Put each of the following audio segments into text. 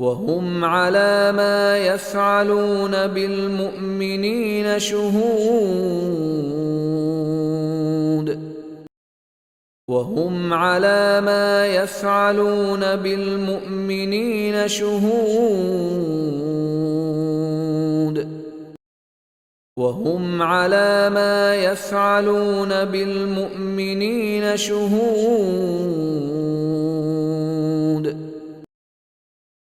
وهم على ما يفعلون بالمؤمنين شهود وهم على ما يفعلون بالمؤمنين شهود وهم على ما يفعلون بالمؤمنين شهود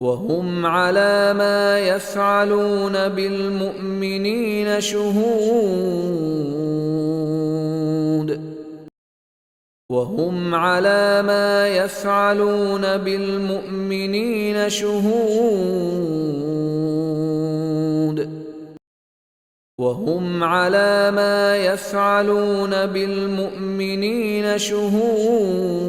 وهم على ما يفعلون بالمؤمنين شهود وهم على ما يفعلون بالمؤمنين شهود وهم على ما يفعلون بالمؤمنين شهود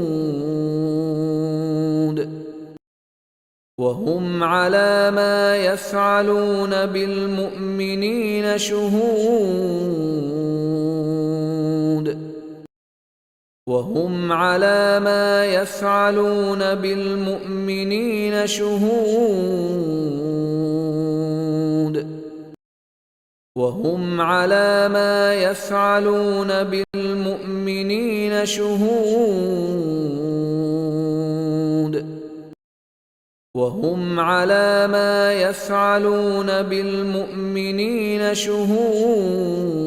وهم على ما يفعلون بالمؤمنين شهود وهم على ما يفعلون بالمؤمنين شهود وهم على ما يفعلون بالمؤمنين شهود وهم على ما يفعلون بالمؤمنين شهود